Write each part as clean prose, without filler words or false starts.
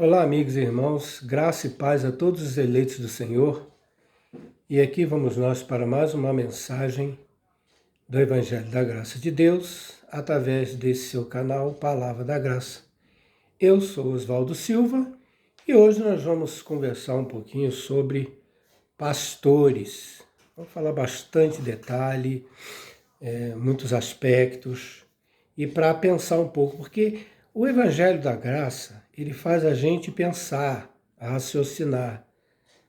Olá, amigos e irmãos, graça e paz a todos os eleitos do Senhor. E aqui vamos nós para mais uma mensagem do Evangelho da Graça de Deus, através desse seu canal Palavra da Graça. Eu sou Oswaldo Silva e hoje nós vamos conversar um pouquinho sobre pastores. Vamos falar bastante detalhe, muitos aspectos, e para pensar um pouco, porque o Evangelho da Graça, ele faz a gente pensar, raciocinar.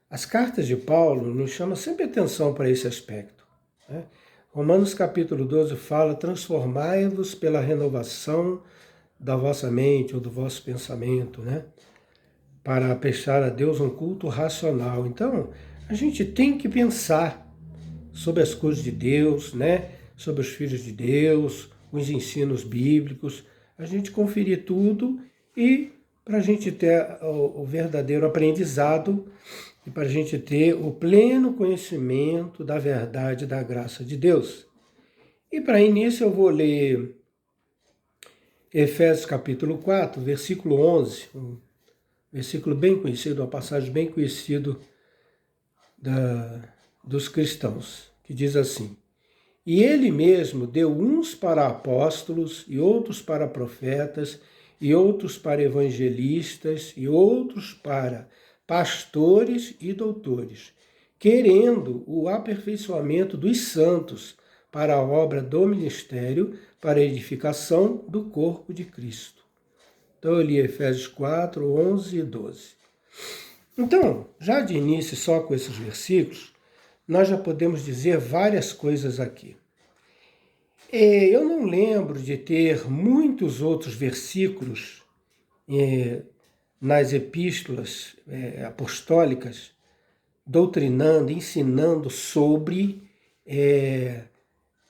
As cartas de Paulo nos chamam sempre atenção para esse aspecto, né? Romanos capítulo 12 fala: transformai-vos pela renovação da vossa mente ou do vosso pensamento, né? Para prestar a Deus um culto racional. Então, a gente tem que pensar sobre as coisas de Deus, né? Sobre os filhos de Deus, os ensinos bíblicos, a gente conferir tudo e para a gente ter o verdadeiro aprendizado e para a gente ter o pleno conhecimento da verdade e da graça de Deus. E para início eu vou ler Efésios capítulo 4, versículo 11, um versículo bem conhecido, uma passagem bem conhecida dos cristãos, que diz assim: E ele mesmo deu uns para apóstolos, e outros para profetas, e outros para evangelistas, e outros para pastores e doutores, querendo o aperfeiçoamento dos santos para a obra do ministério, para a edificação do corpo de Cristo. Então eu li Efésios 4, 11 e 12. Então, já de início, só com esses versículos, nós já podemos dizer várias coisas aqui. Eu não lembro de ter muitos outros versículos nas epístolas apostólicas doutrinando, ensinando sobre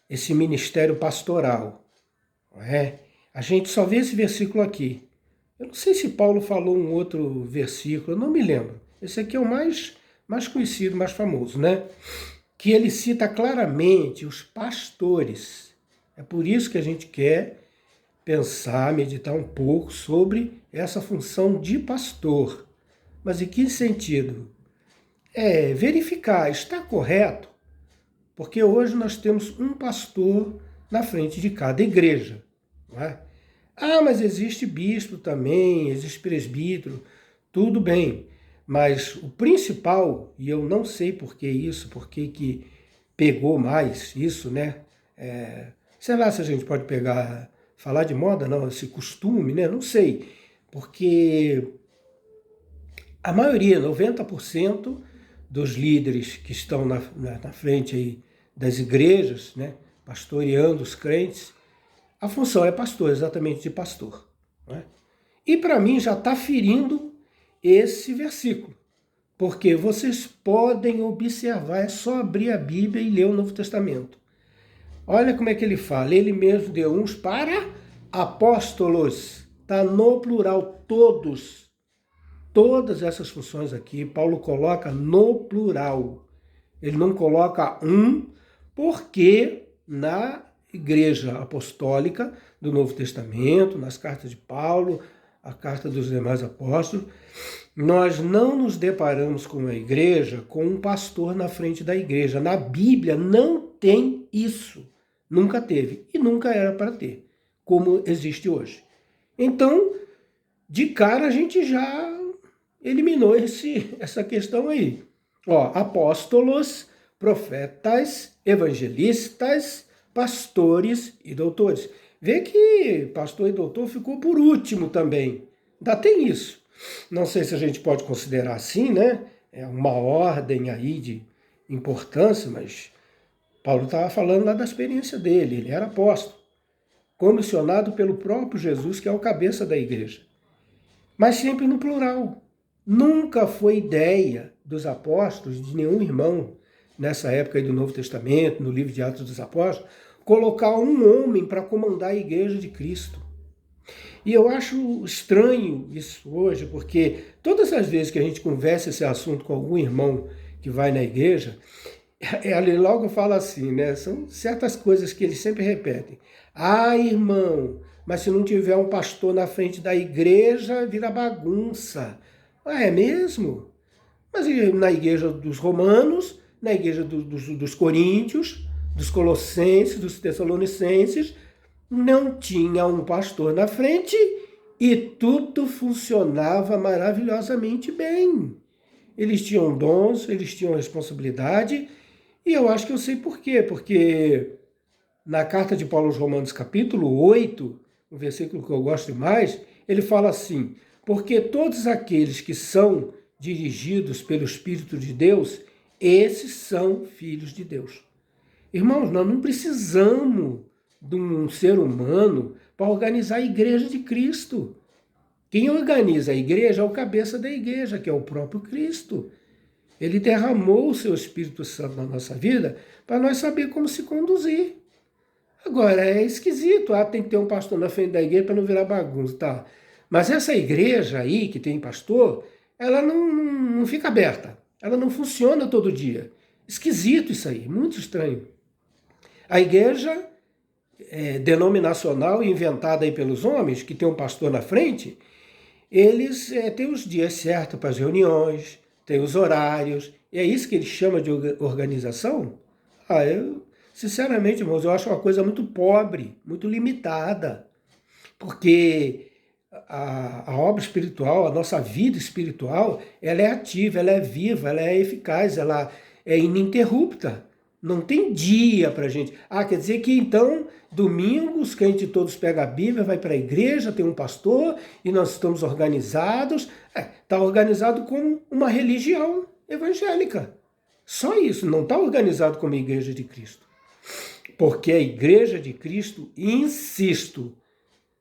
esse ministério pastoral. Não é? A gente só vê esse versículo aqui. Eu não sei se Paulo falou um outro versículo, eu não me lembro. Esse aqui é o mais conhecido, mais famoso, né? Que ele cita claramente os pastores. É por isso que a gente quer pensar, meditar um pouco sobre essa função de pastor. Mas em que sentido? Verificar, está correto? Porque hoje nós temos um pastor na frente de cada igreja, não é? Ah, mas existe bispo também, existe presbítero, tudo bem. Mas o principal, e eu não sei por que isso, por que pegou mais isso, né? Sei lá se a gente pode falar de moda, não, esse costume, né? Não sei. Porque a maioria, 90% dos líderes que estão na frente aí das igrejas, né? Pastoreando os crentes, a função é pastor, exatamente de pastor, né? E para mim já está ferindo esse versículo, porque vocês podem observar, é só abrir a Bíblia e ler o Novo Testamento. Olha como é que ele fala: ele mesmo deu uns para apóstolos, está no plural, todos. Todas essas funções aqui, Paulo coloca no plural. Ele não coloca um, porque na Igreja Apostólica do Novo Testamento, nas cartas de Paulo, a carta dos demais apóstolos, nós não nos deparamos com a igreja com um pastor na frente da igreja. Na Bíblia não tem isso. Nunca teve e nunca era para ter, como existe hoje. Então, de cara a gente já eliminou essa questão aí. Apóstolos, profetas, evangelistas, pastores e doutores. Vê que pastor e doutor ficou por último também. Ainda tem isso. Não sei se a gente pode considerar assim, né? É uma ordem aí de importância, mas Paulo estava falando lá da experiência dele. Ele era apóstolo, comissionado pelo próprio Jesus, que é o cabeça da igreja. Mas sempre no plural. Nunca foi ideia dos apóstolos, de nenhum irmão, nessa época aí do Novo Testamento, no livro de Atos dos Apóstolos, colocar um homem para comandar a igreja de Cristo. E eu acho estranho isso hoje, porque todas as vezes que a gente conversa esse assunto com algum irmão que vai na igreja, ele logo fala assim, né? São certas coisas que eles sempre repetem. Ah, irmão, mas se não tiver um pastor na frente da igreja, vira bagunça. Ah, é mesmo? Mas na igreja dos romanos, na igreja dos coríntios, dos colossenses, dos tessalonicenses, não tinha um pastor na frente e tudo funcionava maravilhosamente bem. Eles tinham dons, eles tinham responsabilidade, e eu acho que eu sei por quê. Porque na carta de Paulo aos Romanos, capítulo 8, um versículo que eu gosto demais, ele fala assim: porque todos aqueles que são dirigidos pelo Espírito de Deus, esses são filhos de Deus. Irmãos, nós não precisamos de um ser humano para organizar a igreja de Cristo. Quem organiza a igreja é o cabeça da igreja, que é o próprio Cristo. Ele derramou o seu Espírito Santo na nossa vida para nós saber como se conduzir. Agora, é esquisito, tem que ter um pastor na frente da igreja para não virar bagunça, tá? Mas essa igreja aí, que tem pastor, ela não fica aberta. Ela não funciona todo dia. Esquisito isso aí, muito estranho. A igreja denominacional, inventada aí pelos homens, que tem um pastor na frente, eles têm os dias certos para as reuniões, têm os horários, e é isso que eles chamam de organização? Eu, sinceramente, irmãos, eu acho uma coisa muito pobre, muito limitada, porque a obra espiritual, a nossa vida espiritual, ela é ativa, ela é viva, ela é eficaz, ela é ininterrupta. Não tem dia para a gente. Quer dizer que então, domingo, os crentes todos pegam a Bíblia, vai para a igreja, tem um pastor e nós estamos organizados. Está organizado como uma religião evangélica. Só isso, não está organizado como a igreja de Cristo. Porque a igreja de Cristo, insisto,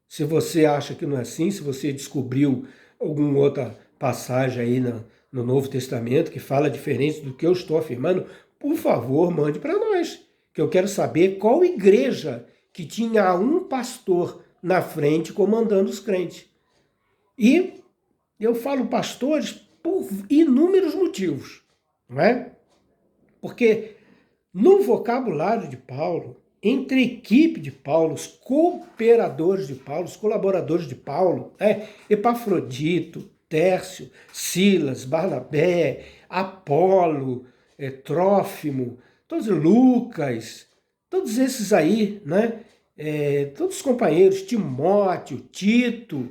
se você acha que não é assim, se você descobriu alguma outra passagem aí no Novo Testamento que fala diferente do que eu estou afirmando, por favor, mande para nós, que eu quero saber qual igreja que tinha um pastor na frente comandando os crentes. E eu falo pastores por inúmeros motivos, não é? Porque no vocabulário de Paulo, entre a equipe de Paulo, os cooperadores de Paulo, os colaboradores de Paulo, Epafrodito, Tércio, Silas, Barnabé, Apolo, Trófimo, todos Lucas, todos esses aí, né? Todos os companheiros, Timóteo, Tito,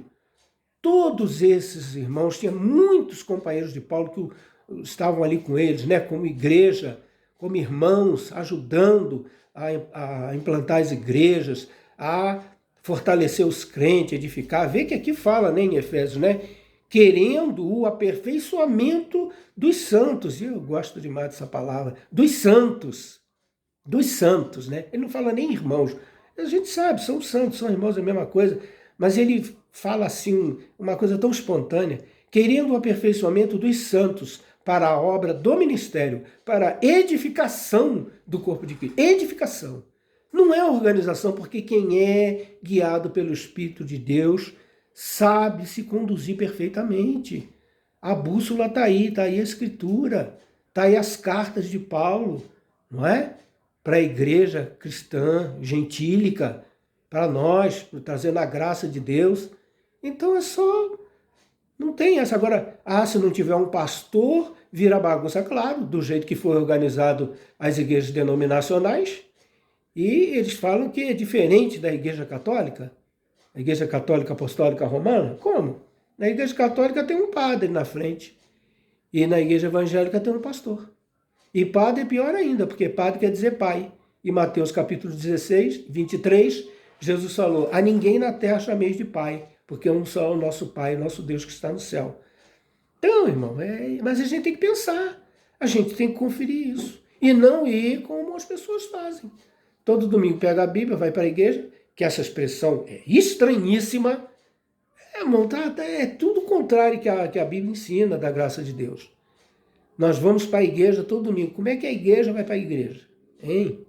todos esses irmãos, tinha muitos companheiros de Paulo que estavam ali com eles, né? Como igreja, como irmãos, ajudando a implantar as igrejas, a fortalecer os crentes, edificar. Vê que aqui fala, né, em Efésios, né? Querendo o aperfeiçoamento dos santos. E eu gosto demais dessa palavra. Dos santos. Dos santos, né? Ele não fala nem irmãos. A gente sabe, são santos, são irmãos, é a mesma coisa. Mas ele fala assim, uma coisa tão espontânea. Querendo o aperfeiçoamento dos santos para a obra do ministério, para a edificação do corpo de Cristo. Edificação. Não é organização, porque quem é guiado pelo Espírito de Deus sabe se conduzir perfeitamente. A bússola está aí a Escritura, está aí as cartas de Paulo, não é? Para a igreja cristã, gentílica, para nós, trazendo a graça de Deus. Então é só... Não tem essa. Agora, se não tiver um pastor, vira bagunça, claro, do jeito que foi organizado as igrejas denominacionais. E eles falam que é diferente da igreja católica. A igreja católica apostólica romana? Como? Na igreja católica tem um padre na frente. E na igreja evangélica tem um pastor. E padre é pior ainda, porque padre quer dizer pai. Em Mateus capítulo 16, 23, Jesus falou: a ninguém na terra chameis de pai, porque um só é o nosso Pai, o nosso Deus que está no céu. Então, irmão, mas a gente tem que pensar. A gente tem que conferir isso. E não ir como as pessoas fazem. Todo domingo pega a Bíblia, vai para a igreja, que essa expressão é estranhíssima. Irmão, é tudo o contrário que a Bíblia ensina da graça de Deus. Nós vamos para a igreja todo domingo. Como é que a igreja vai para a igreja? Hein?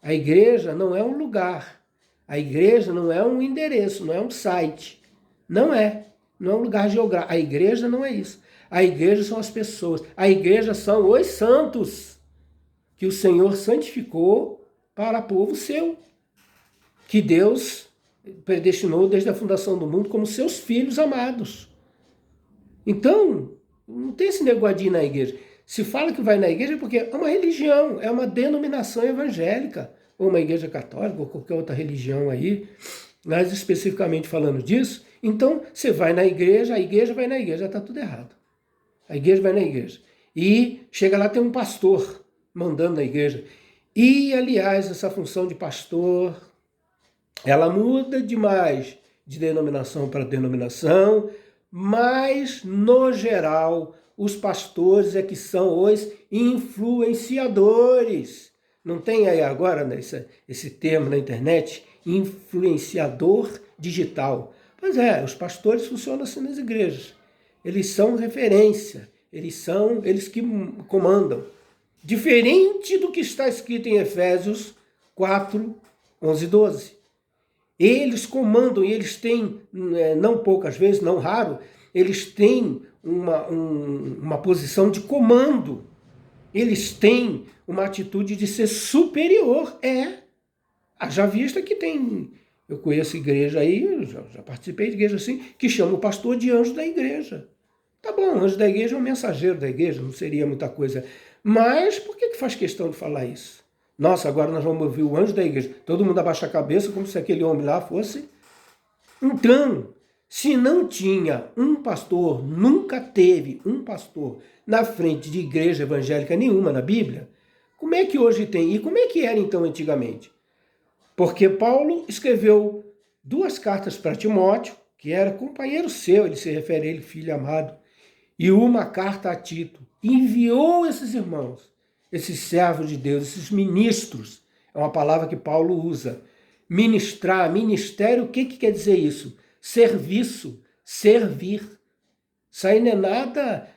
A igreja não é um lugar. A igreja não é um endereço, não é um site. Não é um lugar geográfico. A igreja não é isso. A igreja são as pessoas. A igreja são os santos que o Senhor santificou para povo seu. Que Deus predestinou desde a fundação do mundo como seus filhos amados. Então, não tem esse negócio de ir na igreja. Se fala que vai na igreja é porque é uma religião, é uma denominação evangélica, ou uma igreja católica, ou qualquer outra religião aí, mas especificamente falando disso. Então, você vai na igreja, a igreja vai na igreja, está tudo errado. A igreja vai na igreja. E chega lá, tem um pastor mandando na igreja. E, aliás, essa função de pastor, ela muda demais de denominação para denominação, mas, no geral, os pastores é que são os influenciadores. Não tem aí agora, né, esse termo na internet, influenciador digital. Pois é, os pastores funcionam assim nas igrejas. Eles são referência, eles que comandam. Diferente do que está escrito em Efésios 4, 11 e 12. Eles comandam e eles têm, não poucas vezes, não raro, eles têm uma posição de comando. Eles têm uma atitude de ser superior. Já vista que tem, eu conheço igreja aí, já participei de igreja assim, que chama o pastor de anjo da igreja. Tá bom, anjo da igreja é um mensageiro da igreja, não seria muita coisa. Mas por que faz questão de falar isso? Nossa, agora nós vamos ouvir o anjo da igreja. Todo mundo abaixa a cabeça como se aquele homem lá fosse. Então, se não tinha um pastor, nunca teve um pastor na frente de igreja evangélica nenhuma na Bíblia, como é que hoje tem? E como é que era então antigamente? Porque Paulo escreveu 2 cartas para Timóteo, que era companheiro seu, ele se refere a ele, filho amado, e uma carta a Tito. Enviou esses irmãos, esses servos de Deus, esses ministros, é uma palavra que Paulo usa. Ministrar, ministério, o que quer dizer isso? Serviço, servir. Isso aí não é nada.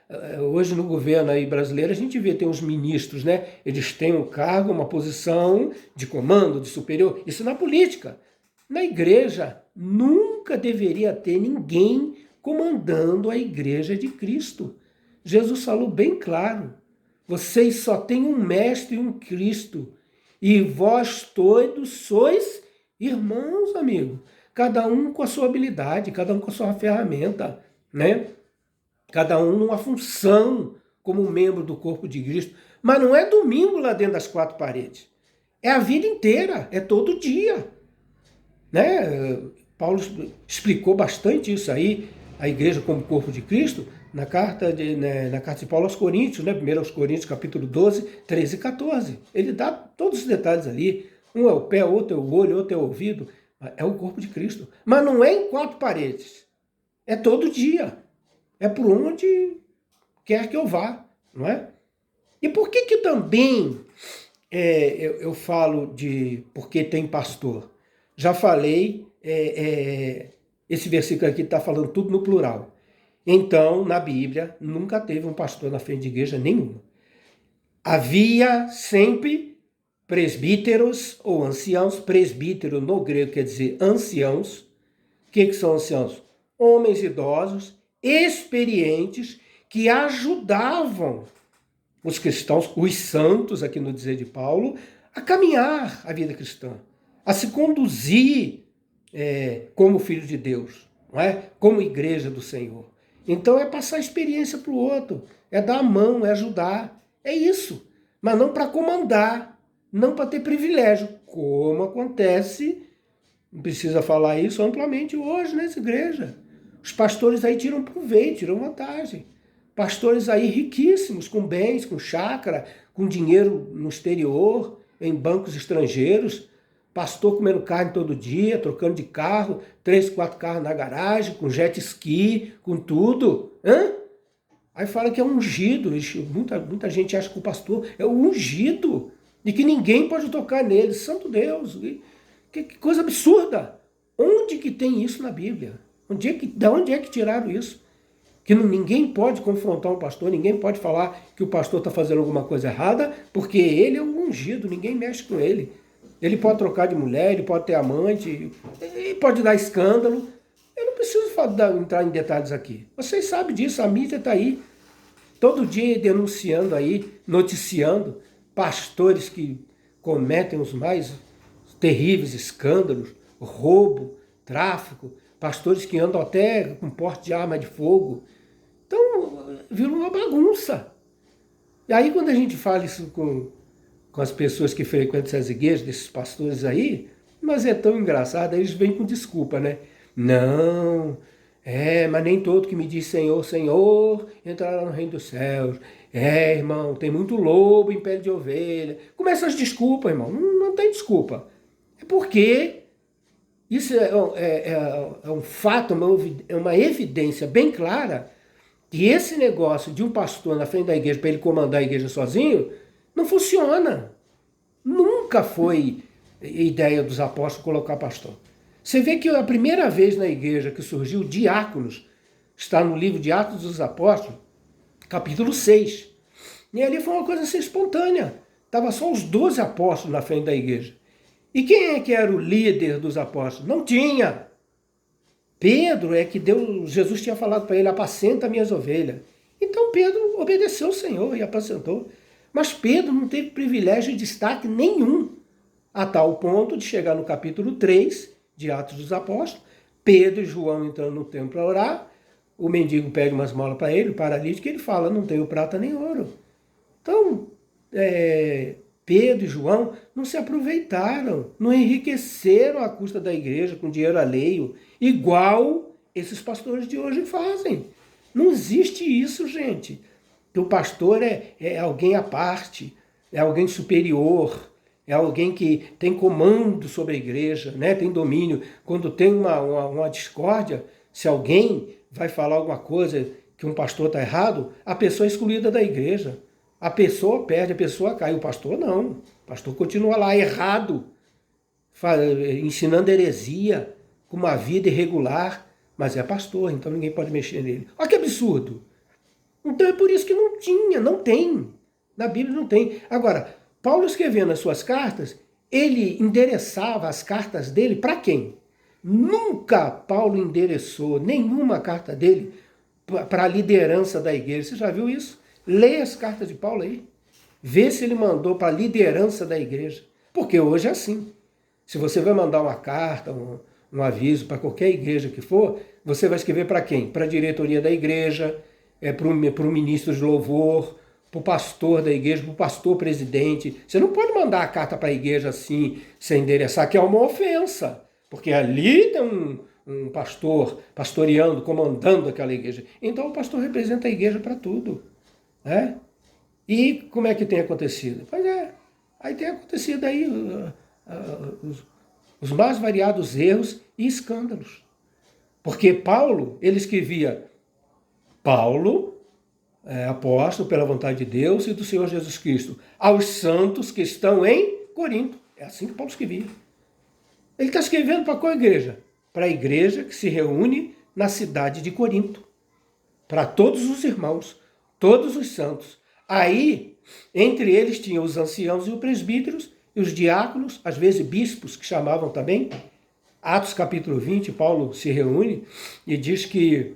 Hoje no governo aí brasileiro a gente vê, tem os ministros, né? Eles têm um cargo, uma posição de comando, de superior. Isso na política. Na igreja nunca deveria ter ninguém comandando a igreja de Cristo. Jesus falou bem claro. Vocês só têm um mestre e um Cristo. E vós todos sois irmãos, amigo. Cada um com a sua habilidade, cada um com a sua ferramenta, né? Cada um numa função como membro do corpo de Cristo. Mas não é domingo lá dentro das 4 paredes. É a vida inteira, é todo dia. Né? Paulo explicou bastante isso aí, a igreja como corpo de Cristo, na carta de Paulo aos Coríntios, né? 1 aos Coríntios, capítulo 12, 13 e 14. Ele dá todos os detalhes ali. Um é o pé, outro é o olho, outro é o ouvido. É o corpo de Cristo. Mas não é em 4 paredes. É todo dia. É por onde quer que eu vá, não é? E por que também eu falo de porque tem pastor? Já falei, esse versículo aqui está falando tudo no plural. Então, na Bíblia, nunca teve um pastor na frente de igreja nenhuma. Havia sempre presbíteros ou anciãos. Presbítero no grego quer dizer anciãos. O que são anciãos? Homens idosos, experientes, que ajudavam os cristãos, os santos, aqui no dizer de Paulo, a caminhar a vida cristã, a se conduzir como filho de Deus, não é? Como igreja do Senhor. Então é passar a experiência para o outro, é dar a mão, é ajudar, é isso. Mas não para comandar, não para ter privilégio, como acontece, não precisa falar isso amplamente hoje nessa igreja. Os pastores aí tiram proveito, tiram vantagem. Pastores aí riquíssimos, com bens, com chácara, com dinheiro no exterior, em bancos estrangeiros. Pastor comendo carne todo dia, trocando de carro, 3, 4 carros na garagem, com jet ski, com tudo. Aí fala que é ungido. Muita gente acha que o pastor é o ungido e que ninguém pode tocar nele. Santo Deus, que coisa absurda. Onde que tem isso na Bíblia? Da onde é que tiraram isso? Que ninguém pode confrontar um pastor, ninguém pode falar que o pastor está fazendo alguma coisa errada, porque ele é o ungido, ninguém mexe com ele. Ele pode trocar de mulher, ele pode ter amante, ele pode dar escândalo. Eu não preciso entrar em detalhes aqui. Vocês sabem disso, a mídia está aí, todo dia denunciando aí, noticiando pastores que cometem os mais terríveis escândalos, roubo, tráfico, pastores que andam até com porte de arma de fogo. Então, virou uma bagunça. E aí, quando a gente fala isso com as pessoas que frequentam essas igrejas, desses pastores aí, mas é tão engraçado, aí eles vêm com desculpa, né? Não, mas nem todo que me diz Senhor, Senhor, entrará no reino dos céus. Irmão, tem muito lobo em pele de ovelha. Começa as desculpas, irmão. Não tem desculpa. É porque isso é um fato, é uma evidência bem clara que esse negócio de um pastor na frente da igreja para ele comandar a igreja sozinho não funciona. Nunca foi ideia dos apóstolos colocar pastor. Você vê que a primeira vez na igreja que surgiu diáconos está no livro de Atos dos Apóstolos, capítulo 6. E ali foi uma coisa assim espontânea. Estava só os 12 apóstolos na frente da igreja. E quem é que era o líder dos apóstolos? Não tinha. Pedro é que Jesus tinha falado para ele, apacenta minhas ovelhas. Então Pedro obedeceu ao Senhor e apacentou. Mas Pedro não teve privilégio e destaque nenhum, a tal ponto de chegar no capítulo 3 de Atos dos Apóstolos, Pedro e João entrando no templo para orar, o mendigo pede uma esmola para ele, o paralítico, ele fala, não tenho prata nem ouro. Então, Pedro e João não se aproveitaram, não enriqueceram a custa da igreja com dinheiro alheio, igual esses pastores de hoje fazem. Não existe isso, gente. Que o pastor é alguém à parte, é alguém superior, é alguém que tem comando sobre a igreja, né? Tem domínio. Quando tem uma discórdia, se alguém vai falar alguma coisa que um pastor está errado, a pessoa é excluída da igreja. A pessoa perde, a pessoa cai. O pastor não. O pastor continua lá errado, ensinando heresia, com uma vida irregular, mas é pastor, então ninguém pode mexer nele. Olha que absurdo. Então é por isso que não tem. Na Bíblia não tem. Agora, Paulo escrevendo as suas cartas, ele endereçava as cartas dele para quem? Nunca Paulo endereçou nenhuma carta dele para a liderança da igreja. Você já viu isso? Leia as cartas de Paulo aí. Vê se ele mandou para a liderança da igreja. Porque hoje é assim. Se você vai mandar uma carta, um aviso para qualquer igreja que for, você vai escrever para quem? Para a diretoria da igreja, para o ministro de louvor, para o pastor da igreja, para o pastor presidente. Você não pode mandar a carta para a igreja assim, sem endereçar, que é uma ofensa. Porque ali tem um pastor pastoreando, comandando aquela igreja. Então o pastor representa a igreja para tudo. Né? E como é que tem acontecido? Pois aí tem acontecido aí os mais variados erros e escândalos. Porque Paulo, ele escrevia Paulo, apóstolo pela vontade de Deus e do Senhor Jesus Cristo, aos santos que estão em Corinto. É assim que Paulo escrevia. Ele está escrevendo para qual igreja? Para a igreja que se reúne na cidade de Corinto. Para todos os irmãos, todos os santos. Aí, entre eles tinha os anciãos e os presbíteros, e os diáconos, às vezes bispos, que chamavam também. Atos capítulo 20, Paulo se reúne e diz que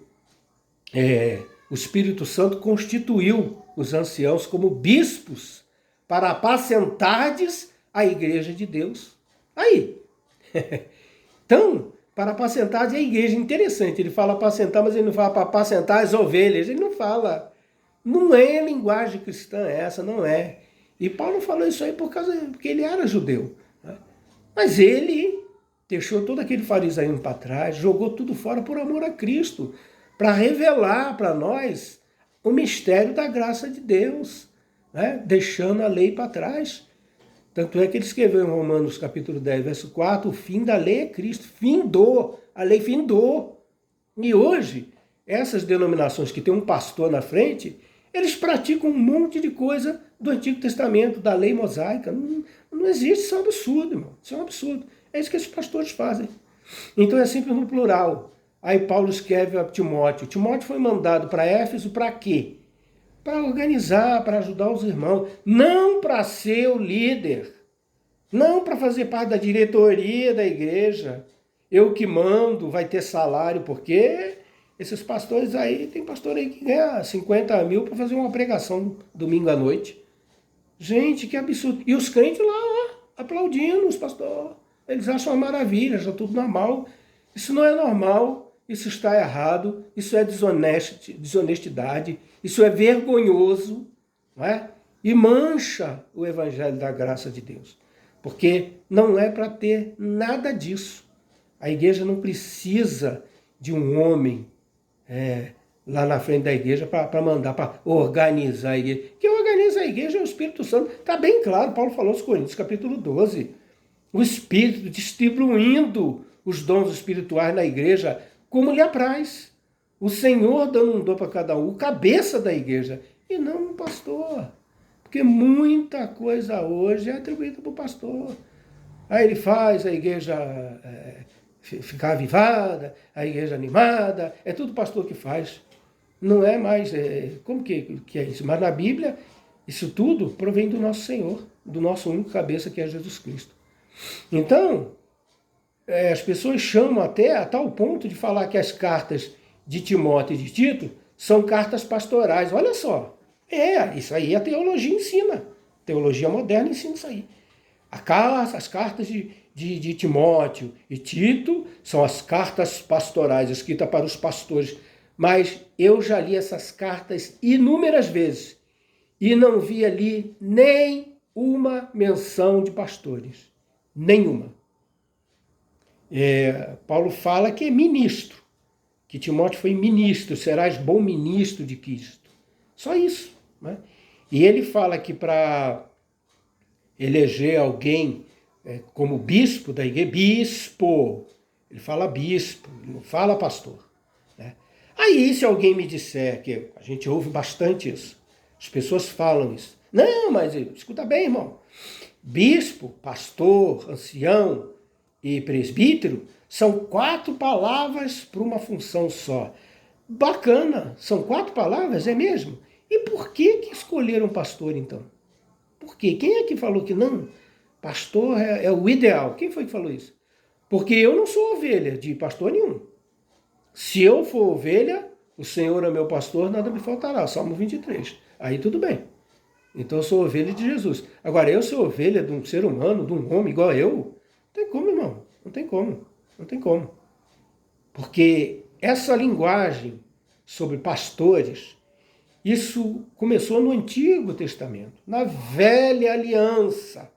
o Espírito Santo constituiu os anciãos como bispos para apacentardes a igreja de Deus. Aí. Então, para apacentar a igreja, interessante, ele fala apacentar, mas ele não fala para apacentar as ovelhas, ele não fala. Não é linguagem cristã essa, não é. E Paulo falou isso aí porque ele era judeu. Né? Mas ele deixou todo aquele farisaísmo para trás, jogou tudo fora por amor a Cristo, para revelar para nós o mistério da graça de Deus, né? Deixando a lei para trás. Tanto é que ele escreveu em Romanos capítulo 10, verso 4, o fim da lei é Cristo. Findou, a lei findou. E hoje, essas denominações que tem um pastor na frente, eles praticam um monte de coisa do Antigo Testamento, da lei mosaica. Não existe, isso é um absurdo, irmão. Isso é um absurdo. É isso que esses pastores fazem. Então é sempre no plural. Aí Paulo escreve a Timóteo. Timóteo foi mandado para Éfeso para quê? Para organizar, para ajudar os irmãos. Não para ser o líder. Não para fazer parte da diretoria da igreja. Eu que mando, vai ter salário, porque esses pastores aí, tem pastor aí que ganha 50 mil para fazer uma pregação domingo à noite. Gente, que absurdo. E os crentes lá, aplaudindo os pastores. Eles acham uma maravilha, já tudo normal. Isso não é normal, isso está errado, isso é desonestidade, isso é vergonhoso, não é? E mancha o evangelho da graça de Deus. Porque não é para ter nada disso. A igreja não precisa de um homem lá na frente da igreja para mandar, para organizar a igreja. Quem organiza a igreja é o Espírito Santo. Está bem claro, Paulo falou aos Coríntios, capítulo 12. O Espírito distribuindo os dons espirituais na igreja como lhe apraz. O Senhor dando um dom para cada um, o cabeça da igreja, e não um pastor. Porque muita coisa hoje é atribuída para o pastor. Aí ele faz a igreja ficar avivada, a igreja animada, é tudo o pastor que faz. Não é mais, como que é isso? Mas na Bíblia, isso tudo provém do nosso Senhor, do nosso único cabeça que é Jesus Cristo. Então, as pessoas chamam até a tal ponto de falar que as cartas de Timóteo e de Tito são cartas pastorais. Olha só, isso aí a teologia ensina. A teologia moderna ensina isso aí. As cartas de Timóteo e Tito são as cartas pastorais, escritas para os pastores. Mas eu já li essas cartas inúmeras vezes e não vi ali nem uma menção de pastores. Nenhuma. Paulo fala que é ministro, que Timóteo foi ministro, serás bom ministro de Cristo. Só isso. Né? E ele fala que para eleger alguém como bispo da igreja, bispo, ele fala bispo, ele não fala pastor. Né? Aí se alguém me disser, que a gente ouve bastante isso, as pessoas falam isso, não, mas escuta bem, irmão, bispo, pastor, ancião e presbítero são 4 palavras para uma função só. Bacana, são 4 palavras, é mesmo? E por que escolheram pastor então? Por quê? Quem é que falou que não? Pastor é o ideal. Quem foi que falou isso? Porque eu não sou ovelha de pastor nenhum. Se eu for ovelha, o Senhor é meu pastor, nada me faltará. Salmo 23. Aí tudo bem. Então eu sou ovelha de Jesus. Agora, eu sou ovelha de um ser humano, de um homem igual eu? Não tem como, irmão. Não tem como. Não tem como. Porque essa linguagem sobre pastores, isso começou no Antigo Testamento, na Velha Aliança.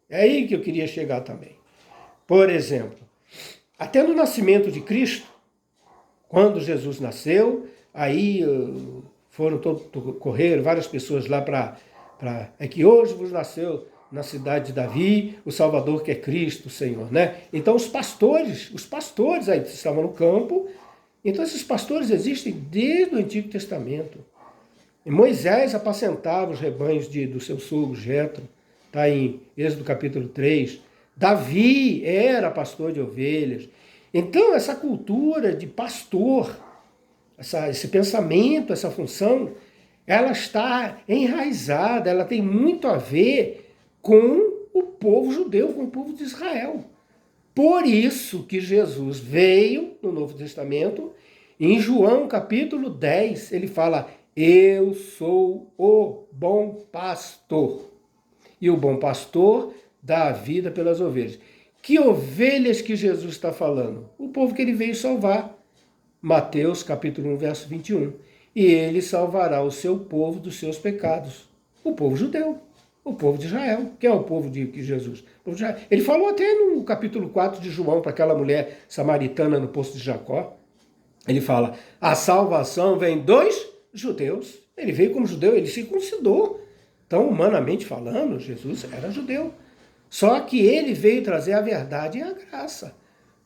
É aí que eu queria chegar também. Por exemplo, até no nascimento de Cristo, quando Jesus nasceu, aí correram várias pessoas lá é que hoje vos nasceu na cidade de Davi o Salvador, que é Cristo, o Senhor, né? Então os pastores aí estavam no campo. Então esses pastores existem desde o Antigo Testamento. E Moisés apacentava os rebanhos do seu sogro Jetro, está em Êxodo capítulo 3. Davi era pastor de ovelhas. Então essa cultura de pastor, esse pensamento, essa função, ela está enraizada, ela tem muito a ver com o povo judeu, com o povo de Israel. Por isso que Jesus veio no Novo Testamento, em João capítulo 10, ele fala: eu sou o bom pastor. E o bom pastor dá a vida pelas ovelhas. Que ovelhas que Jesus está falando? O povo que ele veio salvar. Mateus capítulo 1, verso 21. E ele salvará o seu povo dos seus pecados. O povo judeu, o povo de Israel. Quem é o povo de Jesus? O povo de Israel. Ele falou até no capítulo 4 de João para aquela mulher samaritana no poço de Jacó. Ele fala: a salvação vem dos judeus. Ele veio como judeu, ele circuncidou. Então, humanamente falando, Jesus era judeu. Só que ele veio trazer a verdade e a graça.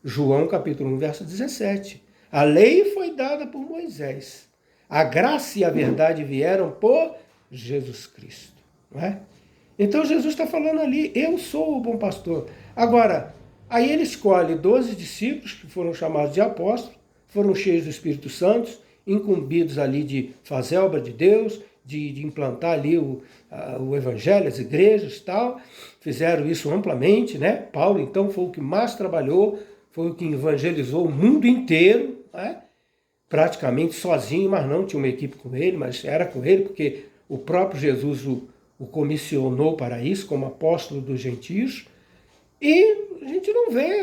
João capítulo 1, verso 17. A lei foi dada por Moisés. A graça e a verdade vieram por Jesus Cristo. Não é? Então Jesus está falando ali: eu sou o bom pastor. Agora, aí ele escolhe 12 discípulos que foram chamados de apóstolos, foram cheios do Espírito Santo, incumbidos ali de fazer a obra de Deus, de implantar ali o evangelho, as igrejas e tal. Fizeram isso amplamente, né? Paulo, então, foi o que mais trabalhou, foi o que evangelizou o mundo inteiro, né? Praticamente sozinho, mas não tinha uma equipe com ele, mas era com ele, porque o próprio Jesus o comissionou para isso, como apóstolo dos gentios. E a gente não vê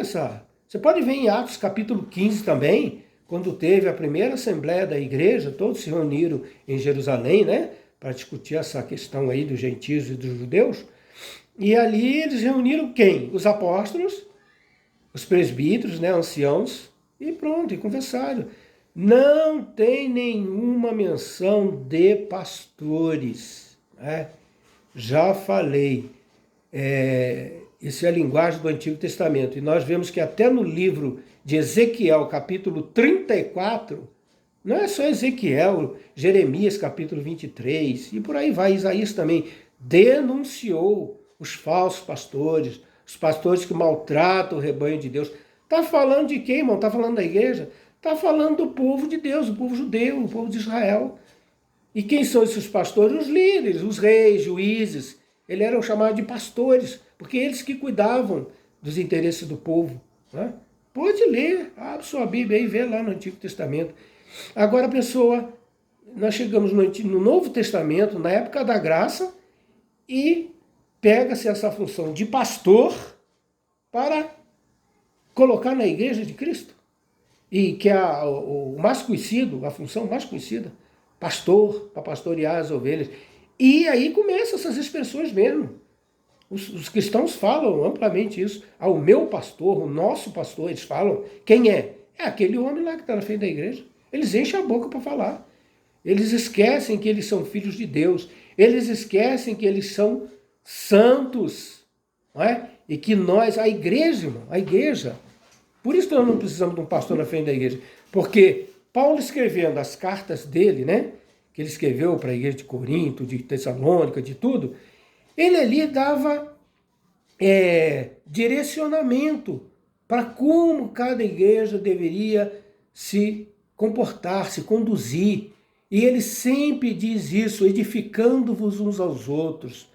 Você pode ver em Atos capítulo 15 também, quando teve a primeira assembleia da igreja, todos se reuniram em Jerusalém, né, para discutir essa questão aí dos gentios e dos judeus. E ali eles reuniram quem? Os apóstolos, os presbíteros, né, anciãos, e pronto, e conversaram. Não tem nenhuma menção de pastores, né? Já falei, isso é a linguagem do Antigo Testamento. E nós vemos que até no livro de Ezequiel, capítulo 34, não é só Ezequiel, Jeremias, capítulo 23, e por aí vai, Isaías também denunciou os falsos pastores, os pastores que maltratam o rebanho de Deus. Está falando de quem, irmão? Está falando da igreja? Está falando do povo de Deus, o povo judeu, o povo de Israel. E quem são esses pastores? Os líderes, os reis, juízes. Eles eram chamados de pastores, porque eles que cuidavam dos interesses do povo. Né? Pode ler, abre sua Bíblia e vê lá no Antigo Testamento. Agora a pessoa, nós chegamos no Novo Testamento, na época da graça, e pega-se essa função de pastor para colocar na igreja de Cristo. E que é o mais conhecido, a função mais conhecida, pastor, para pastorear as ovelhas. E aí começam essas expressões mesmo. Os cristãos falam amplamente isso. Ah, o meu pastor, o nosso pastor, eles falam. Quem é? É aquele homem lá que está na frente da igreja. Eles enchem a boca para falar. Eles esquecem que eles são filhos de Deus. Eles esquecem que eles são santos. Não é? E que nós, a igreja, irmão, a igreja... Por isso que nós não precisamos de um pastor na frente da igreja. Porque Paulo escrevendo as cartas dele, né? Que ele escreveu para a igreja de Corinto, de Tessalônica, de tudo, ele ali dava direcionamento para como cada igreja deveria se comportar, se conduzir. E ele sempre diz isso, edificando-vos uns aos outros,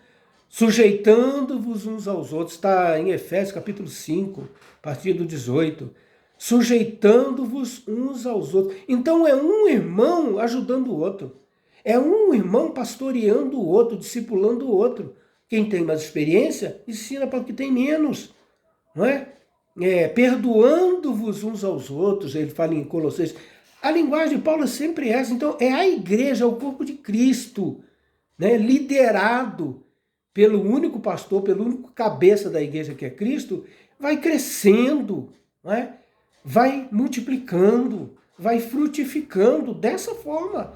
sujeitando-vos uns aos outros. Está em Efésios capítulo 5, a partir do 18. Sujeitando-vos uns aos outros. Então é um irmão ajudando o outro. É um irmão pastoreando o outro, discipulando o outro. Quem tem mais experiência, ensina para o que tem menos. Não é? Perdoando-vos uns aos outros, ele fala em Colossenses. A linguagem de Paulo é sempre essa. Então é a igreja, o corpo de Cristo, né? Liderado pelo único pastor, pelo único cabeça da igreja que é Cristo, vai crescendo, não é? Vai multiplicando, vai frutificando dessa forma.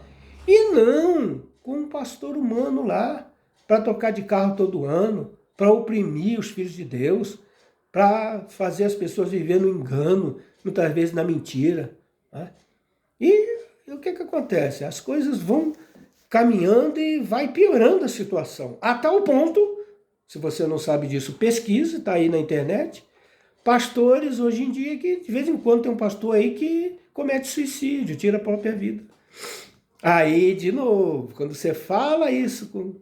E não com um pastor humano lá, para tocar de carro todo ano, para oprimir os filhos de Deus, para fazer as pessoas viver no engano, muitas vezes na mentira. Né? E o que acontece? As coisas vão caminhando e vai piorando a situação. A tal ponto, se você não sabe disso, pesquise, está aí na internet, pastores hoje em dia que de vez em quando tem um pastor aí que comete suicídio, tira a própria vida. Aí, de novo, quando você fala isso com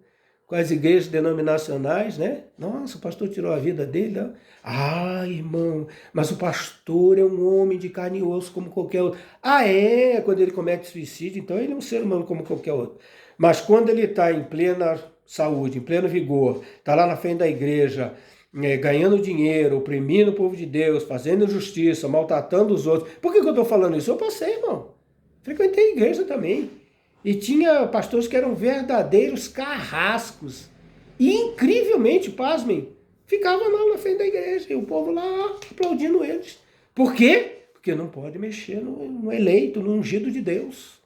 as igrejas denominacionais, né? Nossa, o pastor tirou a vida dele. Não? Ah, irmão, mas o pastor é um homem de carne e osso como qualquer outro. Ah, é? Quando ele comete suicídio, então ele é um ser humano como qualquer outro. Mas quando ele está em plena saúde, em pleno vigor, está lá na frente da igreja, ganhando dinheiro, oprimindo o povo de Deus, fazendo justiça, maltratando os outros. Por que eu estou falando isso? Eu passei, irmão. Frequentei a igreja também. E tinha pastores que eram verdadeiros carrascos. E incrivelmente, pasmem, ficavam lá na frente da igreja. E o povo lá aplaudindo eles. Por quê? Porque não pode mexer no eleito, no ungido de Deus.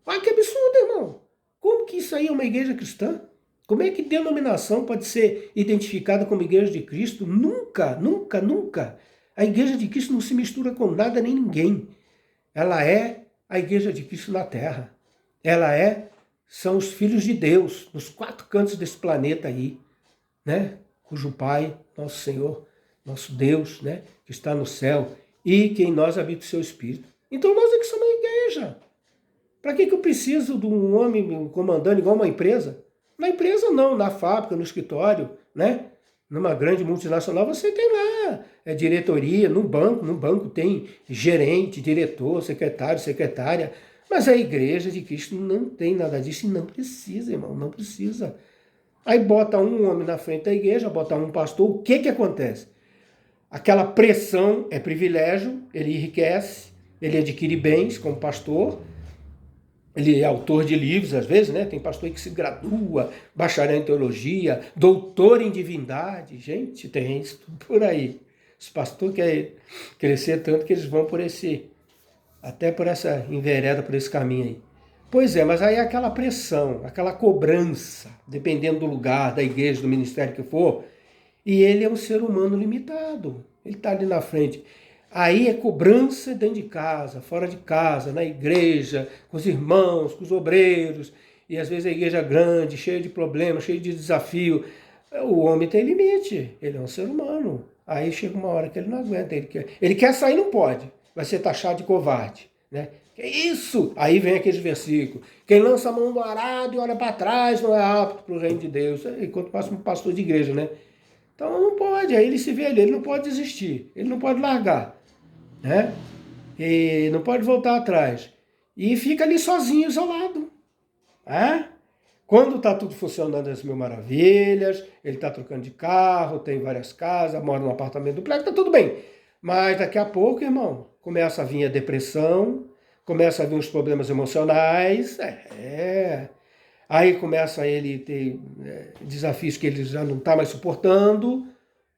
Olha que absurdo, irmão. Como que isso aí é uma igreja cristã? Como é que denominação pode ser identificada como igreja de Cristo? Nunca, nunca, nunca. A igreja de Cristo não se mistura com nada nem ninguém. Ela é a igreja de Cristo na terra. São os filhos de Deus, nos quatro cantos desse planeta aí, né? Cujo Pai, nosso Senhor, nosso Deus, né? Que está no céu e que em nós habita o seu Espírito. Então nós é que somos a igreja. Para que eu preciso de um homem comandando igual uma empresa? Na empresa não, na fábrica, no escritório, né? Numa grande multinacional você tem lá diretoria, no banco tem gerente, diretor, secretário, secretária. Mas a igreja de Cristo não tem nada disso e não precisa, irmão, não precisa. Aí bota um homem na frente da igreja, bota um pastor, o que acontece? Aquela pressão é privilégio, ele enriquece, ele adquire bens como pastor, ele é autor de livros, às vezes, né? Tem pastor que se gradua, bacharel em teologia, doutor em divindade. Gente, tem isso por aí. Os pastores querem crescer tanto que eles vão até por essa envereda, por esse caminho aí. Pois é, mas aí aquela pressão, aquela cobrança, dependendo do lugar, da igreja, do ministério que for, e ele é um ser humano limitado. Ele está ali na frente. Aí é cobrança dentro de casa, fora de casa, na igreja, com os irmãos, com os obreiros. E às vezes a igreja é grande, cheia de problemas, cheia de desafio. O homem tem limite, ele é um ser humano. Aí chega uma hora que ele não aguenta, ele quer sair, não pode. Vai ser taxado de covarde, né? Que isso? Aí vem aqueles versículos. Quem lança a mão no arado e olha para trás não é apto para o reino de Deus. Enquanto passa um pastor de igreja, né? Então não pode, aí ele se vê ali, ele não pode desistir, ele não pode largar, né? E não pode voltar atrás. E fica ali sozinho, isolado. Né? Quando está tudo funcionando as mil maravilhas, ele está trocando de carro, tem várias casas, mora num apartamento duplex, está tudo bem. Mas daqui a pouco, irmão, começa a vir a depressão, começa a vir os problemas emocionais, aí começa ele ter desafios que ele já não está mais suportando,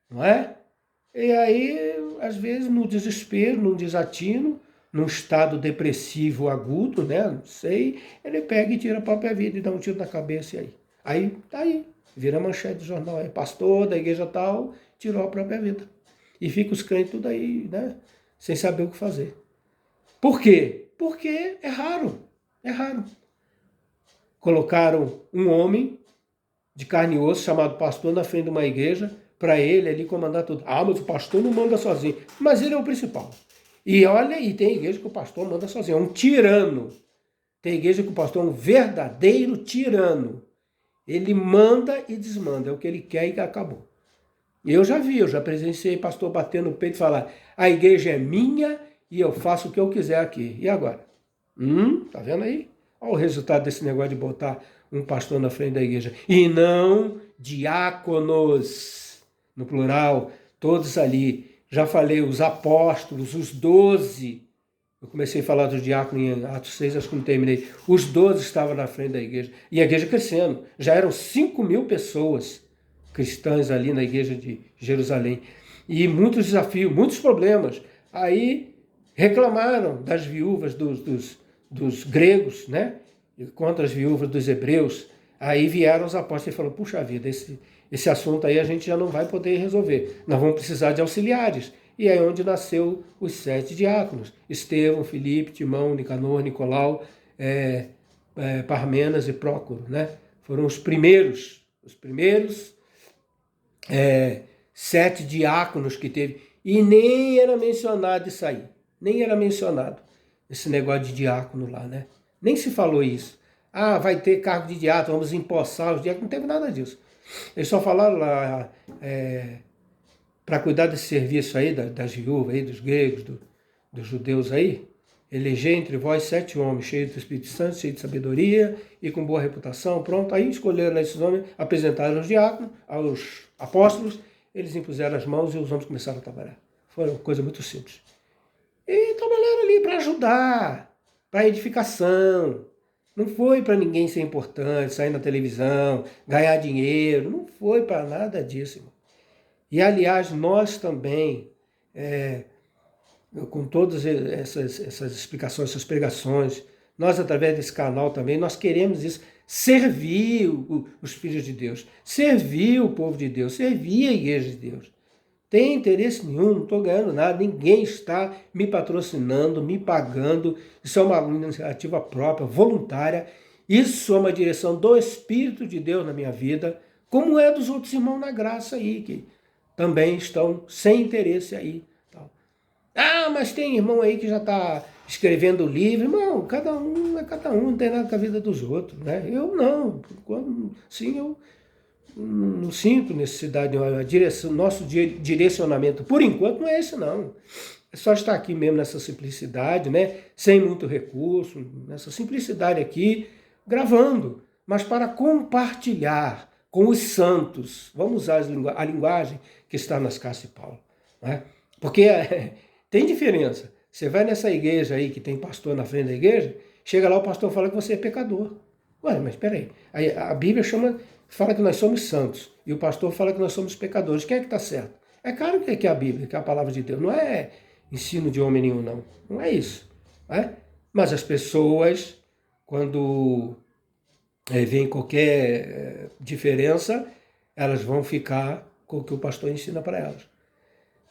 não é? E aí, às vezes, no desespero, num desatino, num estado depressivo agudo, né? Não sei, ele pega e tira a própria vida e dá um tiro na cabeça e aí. Aí, tá aí, vira manchete de jornal, é pastor da igreja tal, tirou a própria vida. E fica os crentes tudo aí, né? Sem saber o que fazer. Por quê? Porque é raro, é raro. Colocaram um homem de carne e osso, chamado pastor, na frente de uma igreja, para ele ali comandar tudo. Ah, mas o pastor não manda sozinho. Mas ele é o principal. E olha, e tem igreja que o pastor manda sozinho. É um tirano. Tem igreja que o pastor é um verdadeiro tirano. Ele manda e desmanda. É o que ele quer e acabou. Eu já presenciei pastor bater no peito e falar: a igreja é minha e eu faço o que eu quiser aqui. E agora? Tá vendo aí? Olha o resultado desse negócio de botar um pastor na frente da igreja. E não diáconos, no plural, todos ali. Já falei, os apóstolos, os 12. Eu comecei a falar dos diáconos em Atos 6, acho que não terminei. Os 12 estavam na frente da igreja. E a igreja crescendo. Já eram 5.000 pessoas cristãs ali na igreja de Jerusalém. E muitos desafios, muitos problemas. Aí reclamaram das viúvas dos gregos, né? Contra as viúvas dos hebreus. Aí vieram os apóstolos e falaram: puxa vida, esse assunto aí a gente já não vai poder resolver. Nós vamos precisar de auxiliares. E aí é onde nasceu os 7 diáconos: Estevão, Filipe, Timão, Nicanor, Nicolau, Parmenas e Prócoro, né? Foram os primeiros 7 diáconos que teve. E nem era mencionado isso aí. Nem era mencionado esse negócio de diácono lá, né? Nem se falou isso. Ah, vai ter cargo de diácono, vamos empossar os diáconos. Não teve nada disso. Eles só falaram lá para cuidar desse serviço aí, das viúvas aí, dos gregos, dos judeus aí, eleger entre vós 7 homens, cheios do Espírito Santo, cheios de sabedoria e com boa reputação. Pronto, aí escolheram esses homens, apresentaram aos diáconos, aos apóstolos, eles impuseram as mãos e os homens começaram a trabalhar. Foi uma coisa muito simples. E trabalharam ali para ajudar, para edificação. Não foi para ninguém ser importante, sair na televisão, ganhar dinheiro. Não foi para nada disso, irmão. E, aliás, nós também, com todas essas explicações, essas pregações, nós, através desse canal também, nós queremos isso, servir os filhos de Deus, servir o povo de Deus, servir a igreja de Deus. Tem interesse nenhum, não estou ganhando nada, ninguém está me patrocinando, me pagando. Isso é uma iniciativa própria, voluntária. Isso é uma direção do Espírito de Deus na minha vida, como é dos outros irmãos na graça aí, que também estão sem interesse aí. Ah, mas tem irmão aí que já está escrevendo livro. Irmão, cada um é cada um, não tem nada com a vida dos outros, né? Eu não, sim, eu não sinto necessidade, nosso direcionamento, por enquanto, não é esse não. É só estar aqui mesmo nessa simplicidade, né? Sem muito recurso, nessa simplicidade aqui, gravando, mas para compartilhar com os santos. Vamos usar a linguagem que está nas cartas de Paulo. Não é? Porque tem diferença. Você vai nessa igreja aí que tem pastor na frente da igreja, chega lá o pastor fala que você é pecador. Ué, mas peraí. A Bíblia fala que nós somos santos e o pastor fala que nós somos pecadores. Quem é que está certo? É claro que é a Bíblia, que é a palavra de Deus. Não é ensino de homem nenhum, não. Não é isso. Não é? Mas as pessoas, quando vem qualquer diferença, elas vão ficar com o que o pastor ensina para elas.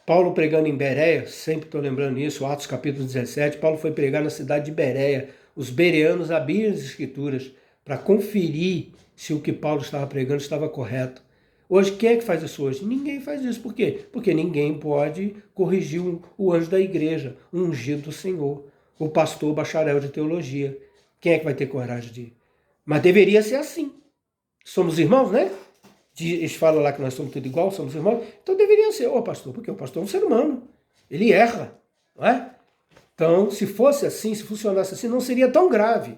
Paulo pregando em Bereia, sempre estou lembrando isso, Atos capítulo 17, Paulo foi pregar na cidade de Bereia. Os bereanos abriram as escrituras para conferir se o que Paulo estava pregando estava correto. Hoje, quem é que faz isso hoje? Ninguém faz isso. Por quê? Porque ninguém pode corrigir o anjo da igreja, o ungido do Senhor, o pastor bacharel de teologia. Quem é que vai ter coragem de ir? Mas deveria ser assim. Somos irmãos, né? Eles falam lá que nós somos tudo igual, somos irmãos. Então deveria ser, pastor, porque o pastor é um ser humano. Ele erra, não é? Então, se fosse assim, se funcionasse assim, não seria tão grave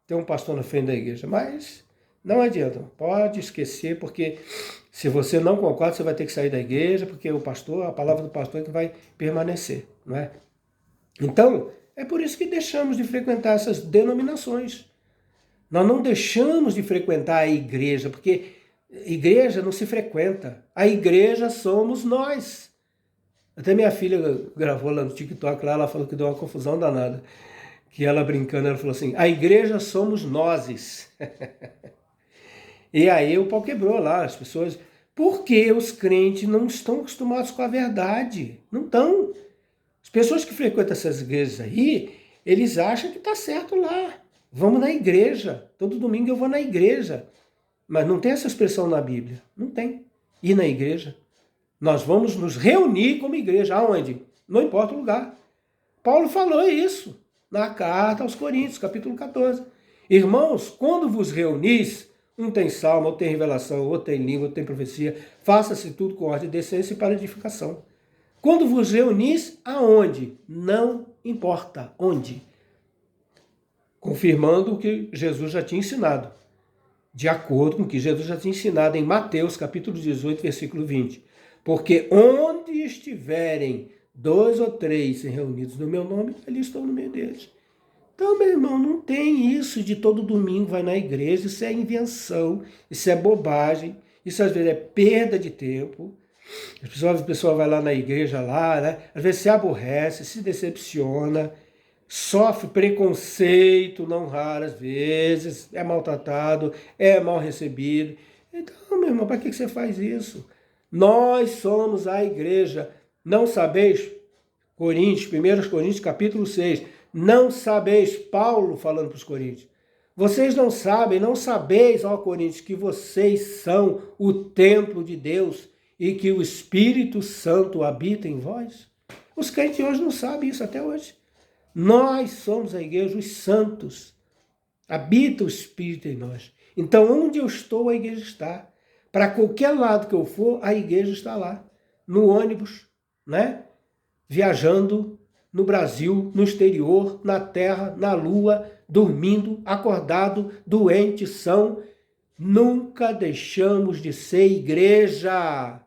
ter um pastor na frente da igreja. Mas não adianta, pode esquecer, porque se você não concorda, você vai ter que sair da igreja, porque o pastor, a palavra do pastor é que vai permanecer, não é? Então, é por isso que deixamos de frequentar essas denominações. Nós não deixamos de frequentar a igreja, porque igreja não se frequenta. A igreja somos nós. Até minha filha gravou lá no TikTok, lá ela falou que deu uma confusão danada. Que ela brincando, ela falou assim, a igreja somos nós. E aí o pau quebrou lá, as pessoas... Porque os crentes não estão acostumados com a verdade. Não estão. As pessoas que frequentam essas igrejas aí, eles acham que está certo lá. Vamos na igreja. Todo domingo eu vou na igreja. Mas não tem essa expressão na Bíblia. Não tem. Ir na igreja. Nós vamos nos reunir como igreja. Aonde? Não importa o lugar. Paulo falou isso na carta aos Coríntios, capítulo 14. Irmãos, quando vos reunis, um tem salmo, outro tem revelação, outro tem língua, outro tem profecia, faça-se tudo com ordem e decência e para edificação. Quando vos reunis, aonde? Não importa onde. Confirmando o que Jesus já tinha ensinado. De acordo com o que Jesus já tinha ensinado em Mateus, capítulo 18, versículo 20. Porque onde estiverem 2 ou 3 reunidos no meu nome, ali estou no meio deles. Então, meu irmão, não tem isso de todo domingo vai na igreja, isso é invenção, isso é bobagem, isso às vezes é perda de tempo. A pessoa vai lá na igreja, lá, né? Às vezes se aborrece, se decepciona, sofre preconceito, não raras vezes, é maltratado, é mal recebido. Então, meu irmão, para que você faz isso? Nós somos a igreja. Não sabeis, Coríntios, 1 Coríntios capítulo 6, não sabeis, Paulo falando para os coríntios, vocês não sabem, não sabeis, ó Coríntios, que vocês são o templo de Deus e que o Espírito Santo habita em vós? Os crentes hoje não sabem isso até hoje. Nós somos a igreja, os santos. Habita o Espírito em nós. Então, onde eu estou, a igreja está. Para qualquer lado que eu for, a igreja está lá. No ônibus, né? Viajando no Brasil, no exterior, na terra, na lua, dormindo, acordado, doente, são. Nunca deixamos de ser igreja.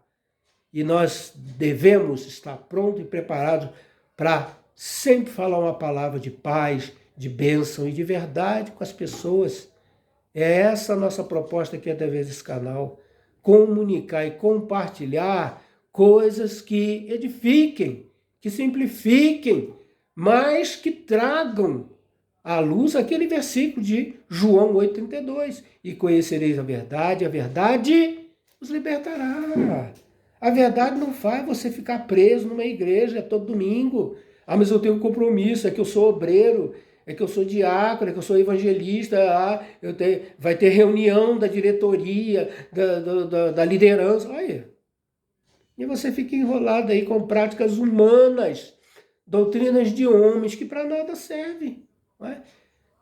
E nós devemos estar prontos e preparados para sempre falar uma palavra de paz, de bênção e de verdade com as pessoas. É essa a nossa proposta aqui através desse canal. Comunicar e compartilhar coisas que edifiquem, que simplifiquem, mas que tragam à luz aquele versículo de João 8,32. E conhecereis a verdade os libertará. A verdade não faz você ficar preso numa igreja todo domingo. Ah, mas eu tenho um compromisso, é que eu sou obreiro, é que eu sou diácono, é que eu sou evangelista, vai ter reunião da diretoria, da liderança. Olha, e você fica enrolado aí com práticas humanas, doutrinas de homens que para nada servem. Não é?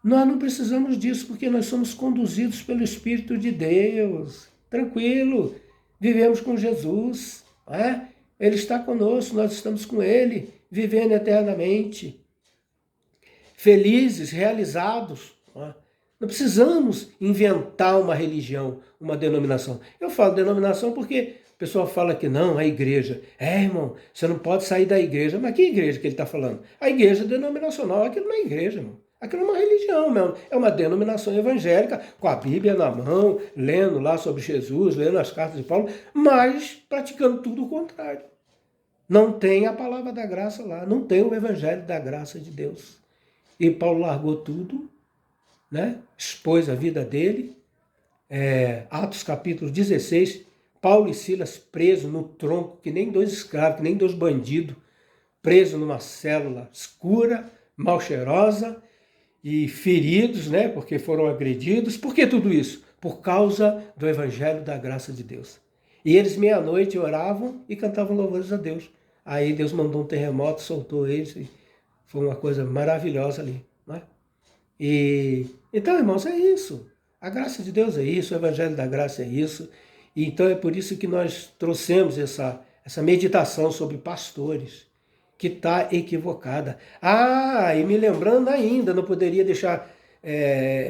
Nós não precisamos disso porque nós somos conduzidos pelo Espírito de Deus. Tranquilo, vivemos com Jesus. Não é? Ele está conosco, nós estamos com Ele, vivendo eternamente. Felizes, realizados. Não é? Não precisamos inventar uma religião, uma denominação. Eu falo denominação porque O pessoal fala que não, a igreja. Irmão, você não pode sair da igreja. Mas que igreja que ele está falando? A igreja denominacional, aquilo não é igreja, irmão. Aquilo é uma religião mesmo. É uma denominação evangélica, com a Bíblia na mão, lendo lá sobre Jesus, lendo as cartas de Paulo, mas praticando tudo o contrário. Não tem a palavra da graça lá, não tem o evangelho da graça de Deus. E Paulo largou tudo, né? Expôs a vida dele. Atos capítulo 16, Paulo e Silas presos no tronco, que nem dois escravos, que nem dois bandidos, presos numa célula escura, mal cheirosa, e feridos, né, porque foram agredidos. Por que tudo isso? Por causa do evangelho da graça de Deus. E eles meia-noite oravam e cantavam louvores a Deus. Aí Deus mandou um terremoto, soltou eles, e foi uma coisa maravilhosa ali, né? E então, irmãos, é isso. A graça de Deus é isso, o evangelho da graça é isso. E então é por isso que nós trouxemos essa meditação sobre pastores, que está equivocada. E me lembrando ainda, não poderia deixar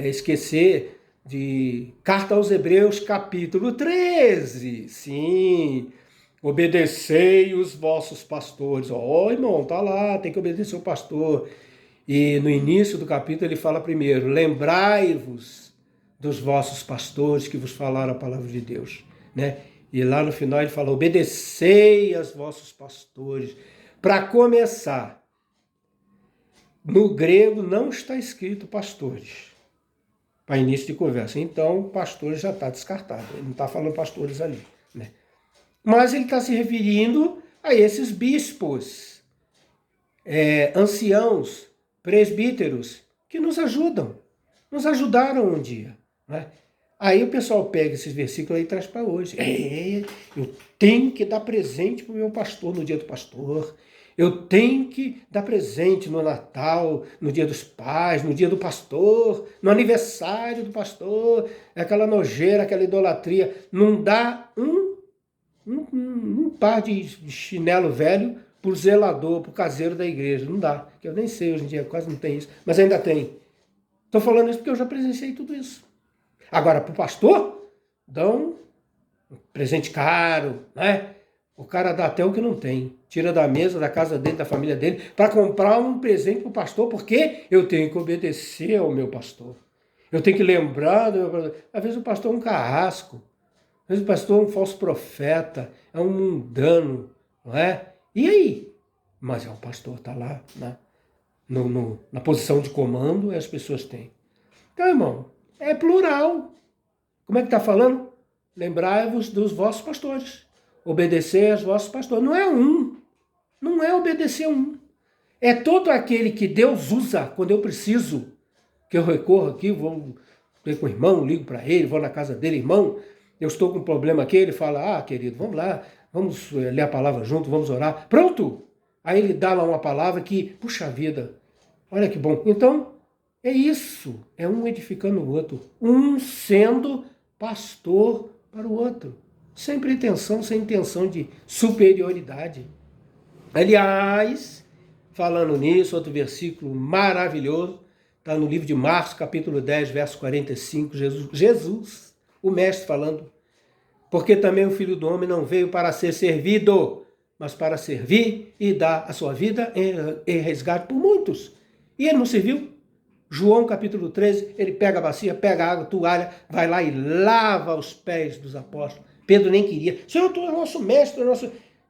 esquecer de Carta aos Hebreus, capítulo 13. Sim, obedecei os vossos pastores. Irmão, tá lá, tem que obedecer o pastor. E no início do capítulo ele fala primeiro, lembrai-vos dos vossos pastores que vos falaram a palavra de Deus, né? E lá no final ele fala, obedecei aos vossos pastores. Para começar, no grego não está escrito pastores, para início de conversa. Então, pastores já está descartado, ele não está falando pastores ali, né? Mas ele está se referindo a esses bispos, anciãos, presbíteros, que nos ajudam, nos ajudaram um dia, né? Aí o pessoal pega esses versículos e traz para hoje. Eu tenho que dar presente para o meu pastor no dia do pastor. Eu tenho que dar presente no Natal, no dia dos pais, no dia do pastor, no aniversário do pastor. Aquela nojeira, aquela idolatria. Não dá um par de chinelo velho para o zelador, para o caseiro da igreja. Não dá. Que eu nem sei, hoje em dia quase não tem isso. Mas ainda tem. Estou falando isso porque eu já presenciei tudo isso. Agora, para o pastor, dão um presente caro, né? O cara dá até o que não tem. Tira da mesa, da casa dele, da família dele, para comprar um presente para o pastor, porque eu tenho que obedecer ao meu pastor. Eu tenho que lembrar do meu pastor. Às vezes o pastor é um carrasco. Às vezes o pastor é um falso profeta, é um mundano, não é? E aí? Mas o pastor está lá, né? Na posição de comando, e as pessoas têm. Então, irmão, é plural. Como é que está falando? Lembrai-vos dos vossos pastores. Obedecer aos vossos pastores. Não é um. Não é obedecer um. É todo aquele que Deus usa quando eu preciso. Que eu recorro aqui, vou ter com o irmão, ligo para ele, vou na casa dele, irmão, eu estou com um problema aqui, ele fala, querido, vamos lá, vamos ler a palavra junto, vamos orar. Pronto! Aí ele dá lá uma palavra que, puxa vida, olha que bom. Então, é isso. É um edificando o outro. Um sendo pastor para o outro. Sem pretensão, sem intenção de superioridade. Aliás, falando nisso, outro versículo maravilhoso, está no livro de Marcos, capítulo 10, verso 45, Jesus, o mestre falando, porque também o Filho do Homem não veio para ser servido, mas para servir e dar a sua vida em resgate por muitos. E ele não serviu? João capítulo 13, ele pega a bacia, pega a água, toalha, vai lá e lava os pés dos apóstolos. Pedro nem queria. Senhor, tu é nosso mestre,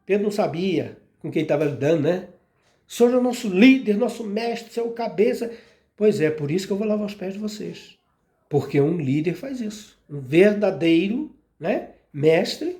Pedro não sabia com quem estava lidando, né? O Senhor é o nosso líder, nosso mestre, seu cabeça. Pois é, por isso que eu vou lavar os pés de vocês. Porque um líder faz isso. Um verdadeiro, né, mestre,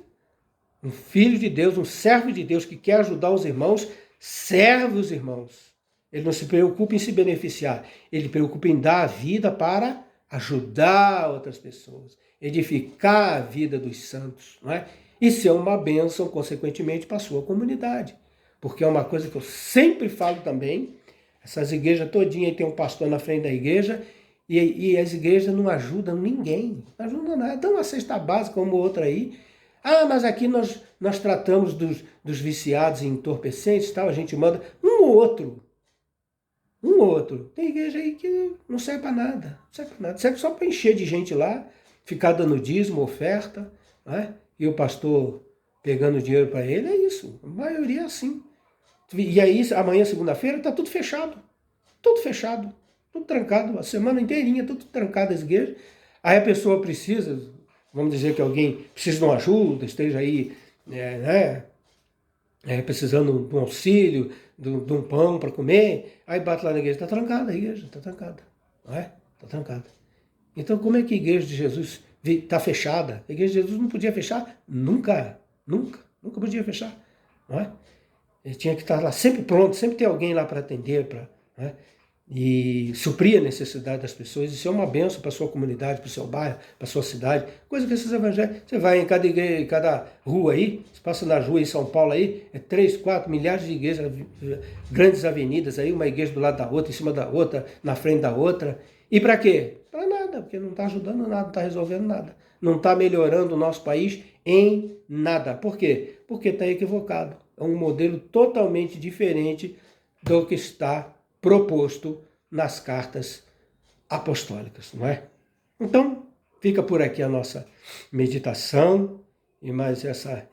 um filho de Deus, um servo de Deus que quer ajudar os irmãos, serve os irmãos. Ele não se preocupa em se beneficiar, ele se preocupa em dar a vida para ajudar outras pessoas, edificar a vida dos santos, não é? E ser uma bênção, consequentemente, para a sua comunidade. Porque é uma coisa que eu sempre falo também, essas igrejas todinhas tem um pastor na frente da igreja e as igrejas não ajudam ninguém, não ajudam nada. Dão uma cesta básica como outra aí. Mas aqui nós tratamos dos viciados e entorpecentes, tal, a gente manda um ou outro. Tem igreja aí que não serve para nada, não serve para nada. Serve só para encher de gente lá, ficar dando dízimo, oferta, né? E o pastor pegando dinheiro para ele, é isso. A maioria é assim. E aí, amanhã, segunda-feira, está tudo fechado. Tudo fechado. Tudo trancado. A semana inteirinha, tudo trancado as igrejas. Aí a pessoa precisa, vamos dizer que alguém precisa de uma ajuda, esteja aí, precisando de um auxílio, de um pão para comer. Aí bate lá na igreja, está trancada a igreja, está trancada. Não é? Está trancada. Então, como é que a igreja de Jesus está fechada? A igreja de Jesus não podia fechar nunca. Nunca podia fechar. Não é? Ele tinha que estar lá sempre pronto, sempre ter alguém lá para atender, né? E suprir a necessidade das pessoas. Isso é uma bênção para a sua comunidade, para o seu bairro, para a sua cidade. Coisa que esses evangelhos... Você vai em cada igreja, em cada rua aí, você passa nas ruas em São Paulo aí, 3, 4 milhares de igrejas, grandes avenidas aí, uma igreja do lado da outra, em cima da outra, na frente da outra. E para quê? Para nada, porque não está ajudando nada, não está resolvendo nada. Não está melhorando o nosso país em nada. Por quê? Porque está equivocado. É um modelo totalmente diferente do que está proposto nas cartas apostólicas, não é? Então, fica por aqui a nossa meditação e mais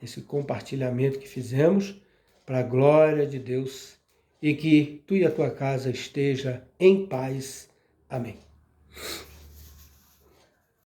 esse compartilhamento que fizemos para a glória de Deus e que tu e a tua casa esteja em paz. Amém.